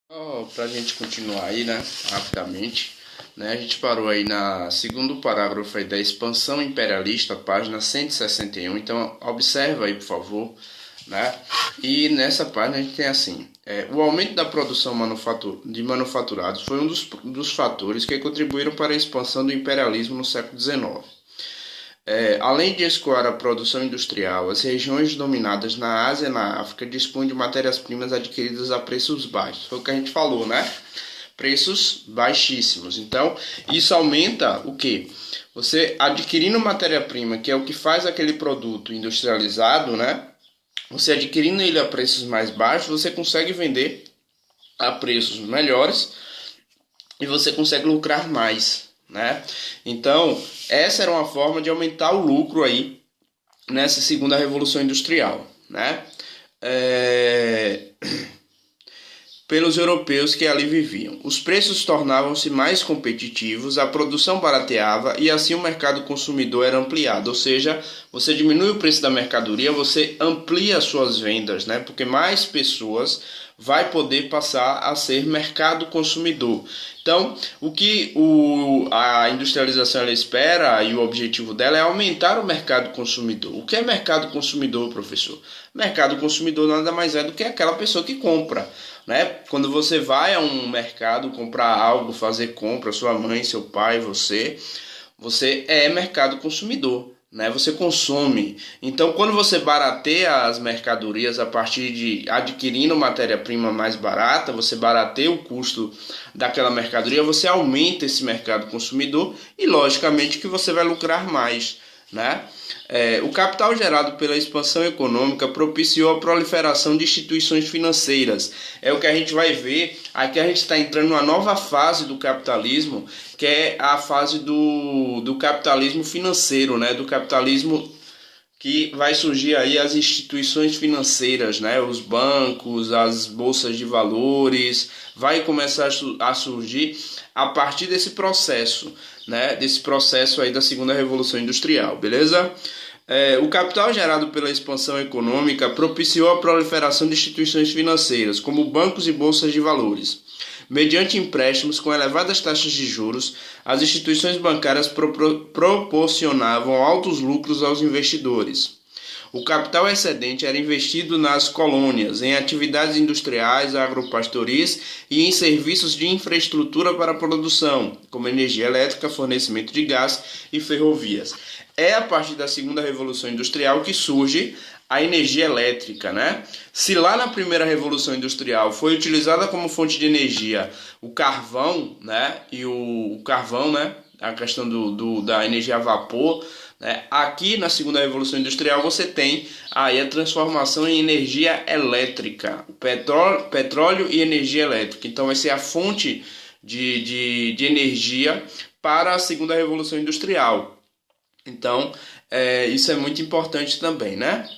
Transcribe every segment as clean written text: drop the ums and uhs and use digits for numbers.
Para a gente continuar aí, né, rapidamente, né, a gente parou aí na segundo parágrafo aí da expansão imperialista, página 161. Então, observa aí, por favor, né, e nessa página a gente tem assim, o aumento da produção de manufaturados foi um dos fatores que contribuíram para a expansão do imperialismo no século XIX. Além de escoar a produção industrial, as regiões dominadas na Ásia e na África dispõem de matérias-primas adquiridas a preços baixos. Foi o que a gente falou, né? Preços baixíssimos. Então, isso aumenta o quê? Você adquirindo matéria-prima, que é o que faz aquele produto industrializado, né? Você adquirindo ele a preços mais baixos, você consegue vender a preços melhores e você consegue lucrar mais, né? Então, essa era uma forma de aumentar o lucro aí nessa segunda revolução industrial, né? Pelos europeus que ali viviam. Os preços tornavam-se mais competitivos, a produção barateava e assim o mercado consumidor era ampliado. Ou seja, você diminui o preço da mercadoria, você amplia as suas vendas, né? Porque mais pessoas vai poder passar a ser mercado consumidor. Então, o que a industrialização ela espera e o objetivo dela é aumentar o mercado consumidor. O que é mercado consumidor, professor? Mercado consumidor nada mais é do que aquela pessoa que compra, né? Quando você vai a um mercado comprar algo, fazer compra, sua mãe, seu pai, você é mercado consumidor, né? Você consome. Então, quando você barateia as mercadorias a partir de adquirindo matéria-prima mais barata, você barateia o custo daquela mercadoria, você aumenta esse mercado consumidor e, logicamente, que você vai lucrar mais, né? O capital gerado pela expansão econômica propiciou a proliferação de instituições financeiras. É o que a gente vai ver. Aqui a gente está entrando numa nova fase do capitalismo, que é a fase do capitalismo financeiro, né? Do capitalismo que vai surgir aí as instituições financeiras, né? Os bancos, as bolsas de valores, vai começar a surgir a partir desse processo, né? Desse processo aí da segunda revolução industrial, beleza? O capital gerado pela expansão econômica propiciou a proliferação de instituições financeiras, como bancos e bolsas de valores. Mediante empréstimos com elevadas taxas de juros, as instituições bancárias proporcionavam altos lucros aos investidores. O capital excedente era investido nas colônias, em atividades industriais, agropastoris e em serviços de infraestrutura para a produção, como energia elétrica, fornecimento de gás e ferrovias. É a partir da segunda revolução industrial que surge a energia elétrica, né? Se lá na primeira revolução industrial foi utilizada como fonte de energia o carvão, né? E o carvão, né? A questão da energia a vapor, né? Aqui na segunda revolução industrial você tem aí a transformação em energia elétrica, petróleo e energia elétrica. Então vai ser a fonte de energia para a segunda revolução industrial. Então, isso é muito importante também, né?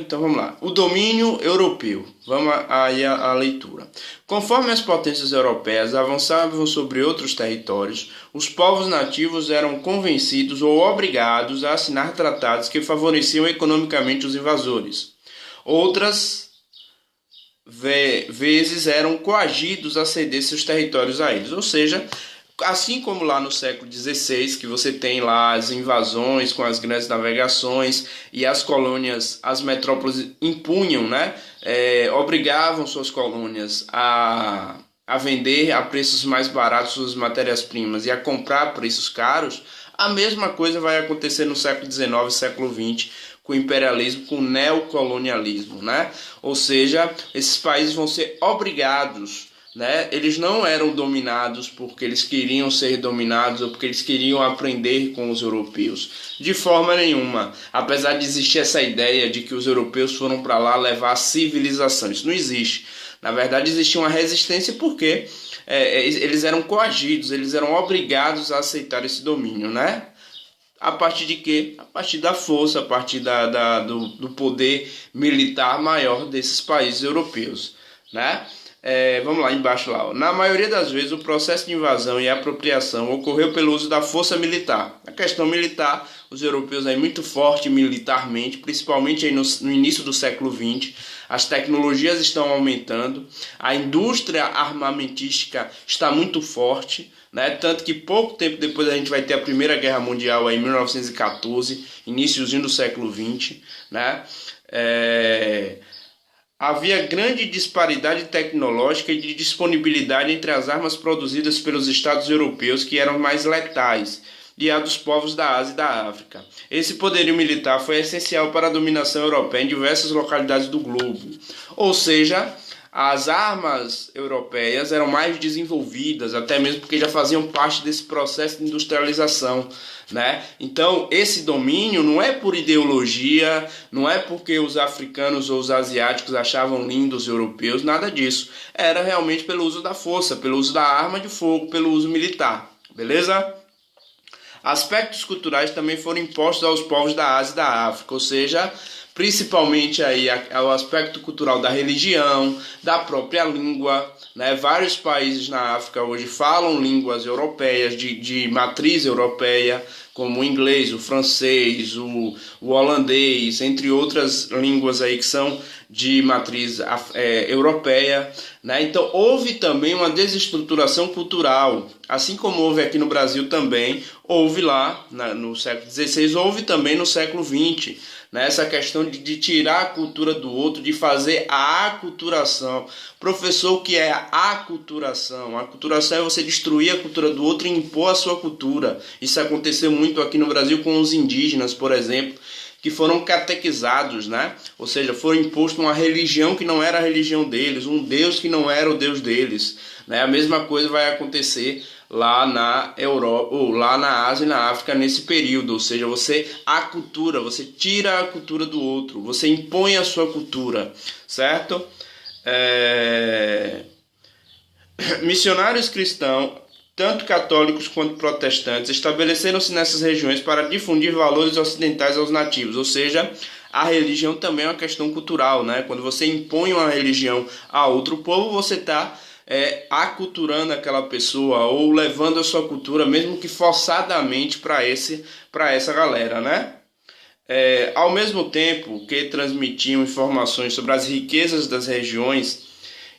Então vamos lá. O domínio europeu. Vamos aí à leitura. Conforme as potências europeias avançavam sobre outros territórios, os povos nativos eram convencidos ou obrigados a assinar tratados que favoreciam economicamente os invasores. Outras vezes eram coagidos a ceder seus territórios a eles, ou seja, assim como lá no século XVI, que você tem lá as invasões com as grandes navegações e as colônias, as metrópoles impunham, né, obrigavam suas colônias a vender a preços mais baratos suas matérias-primas e a comprar a preços caros. A mesma coisa vai acontecer no século XIX e século XX com o imperialismo, com o neocolonialismo, né? Ou seja, esses países vão ser obrigados, né? Eles não eram dominados porque eles queriam ser dominados ou porque eles queriam aprender com os europeus, de forma nenhuma. Apesar de existir essa ideia de que os europeus foram para lá levar a civilização, isso não existe. Na verdade existia uma resistência porque eles eram coagidos, eles eram obrigados a aceitar esse domínio, né? A partir de quê? A partir da força, a partir do poder militar maior desses países europeus, né? Vamos lá, embaixo lá. Na maioria das vezes, o processo de invasão e apropriação ocorreu pelo uso da força militar. A questão militar, os europeus aí muito forte militarmente, principalmente aí no início do século XX, as tecnologias estão aumentando, a indústria armamentística está muito forte, né? Tanto que pouco tempo depois a gente vai ter a Primeira Guerra Mundial aí, em 1914, iníciozinho do século XX, né? Havia grande disparidade tecnológica e de disponibilidade entre as armas produzidas pelos estados europeus, que eram mais letais, e a dos povos da Ásia e da África. Esse poderio militar foi essencial para a dominação europeia em diversas localidades do globo. Ou seja, as armas europeias eram mais desenvolvidas, até mesmo porque já faziam parte desse processo de industrialização, né? Então, esse domínio não é por ideologia, não é porque os africanos ou os asiáticos achavam lindos os europeus, nada disso. Era realmente pelo uso da força, pelo uso da arma de fogo, pelo uso militar, beleza? Aspectos culturais também foram impostos aos povos da Ásia e da África, ou seja, principalmente aí o aspecto cultural da religião, da própria língua, né? Vários países na África hoje falam línguas europeias, de matriz europeia, como o inglês, o francês, o holandês, entre outras línguas aí que são de matriz europeia, né? Então houve também uma desestruturação cultural, assim como houve aqui no Brasil também, houve lá no século XVI, houve também no século XX, né? Essa questão de tirar a cultura do outro, de fazer a aculturação. Professor, o que é a aculturação? A aculturação é você destruir a cultura do outro e impor a sua cultura. Isso aconteceu muito aqui no Brasil com os indígenas, por exemplo, que foram catequizados, né? Ou seja, foi imposto uma religião que não era a religião deles, um Deus que não era o Deus deles, né? A mesma coisa vai acontecer lá na Europa, ou lá na Ásia e na África nesse período, ou seja, você tira a cultura do outro, você impõe a sua cultura, certo? Missionários cristãos, tanto católicos quanto protestantes, estabeleceram-se nessas regiões para difundir valores ocidentais aos nativos, ou seja, a religião também é uma questão cultural, né? Quando você impõe uma religião a outro povo, você está aculturando aquela pessoa ou levando a sua cultura, mesmo que forçadamente, para essa galera, né? Ao mesmo tempo que transmitiam informações sobre as riquezas das regiões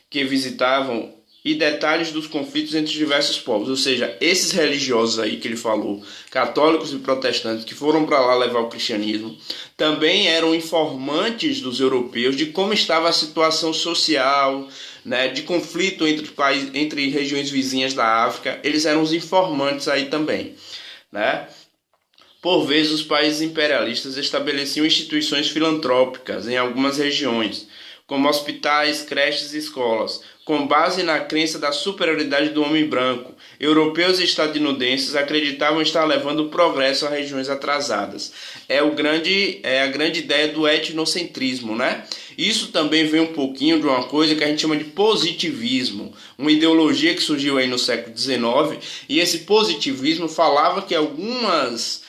que visitavam e detalhes dos conflitos entre diversos povos, ou seja, esses religiosos aí que ele falou, católicos e protestantes, que foram para lá levar o cristianismo, também eram informantes dos europeus de como estava a situação social, né, de conflito entre regiões vizinhas da África. Eles eram os informantes aí também, né? Por vezes, os países imperialistas estabeleciam instituições filantrópicas em algumas regiões, como hospitais, creches e escolas, com base na crença da superioridade do homem branco. Europeus e estadunidenses acreditavam estar levando o progresso a regiões atrasadas. É a grande ideia do etnocentrismo, né? Isso também vem um pouquinho de uma coisa que a gente chama de positivismo, uma ideologia que surgiu aí no século XIX, e esse positivismo falava que algumas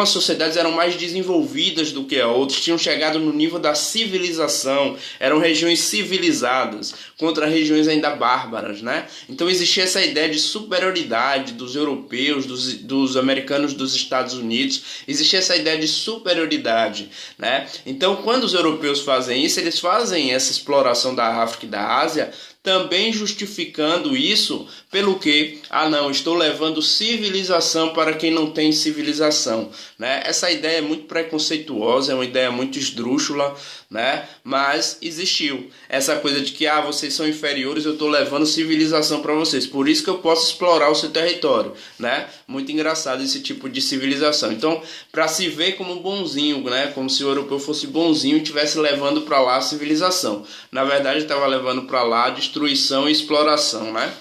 sociedades eram mais desenvolvidas do que a outras, tinham chegado no nível da civilização, eram regiões civilizadas contra regiões ainda bárbaras, né? Então existia essa ideia de superioridade dos europeus, dos americanos dos Estados Unidos, existia essa ideia de superioridade, né? Então quando os europeus fazem isso, eles fazem essa exploração da África e da Ásia, também justificando isso pelo que? Não, estou levando civilização para quem não tem civilização, né? Essa ideia é muito preconceituosa, é uma ideia muito esdrúxula, né? Mas existiu essa coisa de que vocês são inferiores, eu estou levando civilização para vocês, por isso que eu posso explorar o seu território, né? Muito engraçado esse tipo de civilização. Então, para se ver como bonzinho, né? Como se o europeu fosse bonzinho e estivesse levando para lá a civilização. Na verdade, estava levando para lá destruição e exploração, né?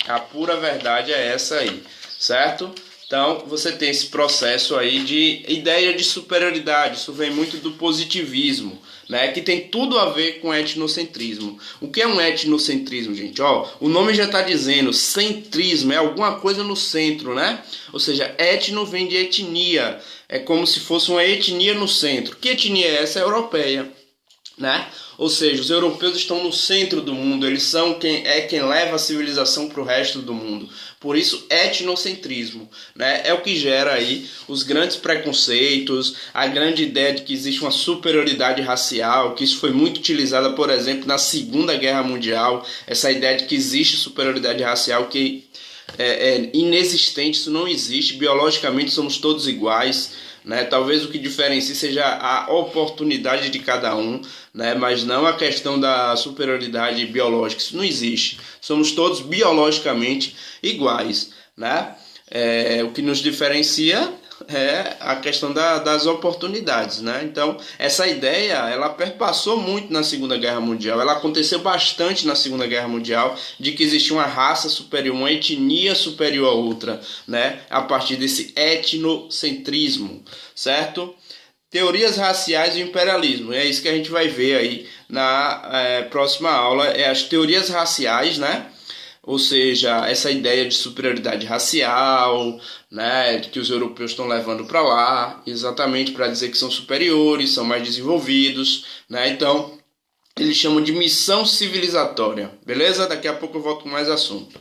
A pura verdade é essa aí, certo? Então, você tem esse processo aí de ideia de superioridade, isso vem muito do positivismo, né? Que tem tudo a ver com etnocentrismo. O que é um etnocentrismo, gente? O nome já está dizendo, centrismo, é alguma coisa no centro, né? Ou seja, etno vem de etnia, é como se fosse uma etnia no centro. Que etnia é essa? É europeia. né? Ou seja, os europeus estão no centro do mundo, eles são quem leva a civilização para o resto do mundo. Por isso, etnocentrismo, né? É o que gera aí os grandes preconceitos, a grande ideia de que existe uma superioridade racial, que isso foi muito utilizada, por exemplo, na Segunda Guerra Mundial, essa ideia de que existe superioridade racial que é inexistente, isso não existe, biologicamente somos todos iguais, né? Talvez o que diferencie seja a oportunidade de cada um, né? Mas não a questão da superioridade biológica, isso não existe, somos todos biologicamente iguais, né? O que nos diferencia é a questão das oportunidades, né? Então, essa ideia, ela perpassou muito na Segunda Guerra Mundial, ela aconteceu bastante na Segunda Guerra Mundial, de que existia uma raça superior, uma etnia superior a outra, né? A partir desse etnocentrismo, certo? Teorias raciais e imperialismo, é isso que a gente vai ver aí na próxima aula, é as teorias raciais, né? Ou seja, essa ideia de superioridade racial, né, que os europeus estão levando para lá, exatamente para dizer que são superiores, são mais desenvolvidos, né? Então, eles chamam de missão civilizatória, beleza? Daqui a pouco eu volto com mais assunto.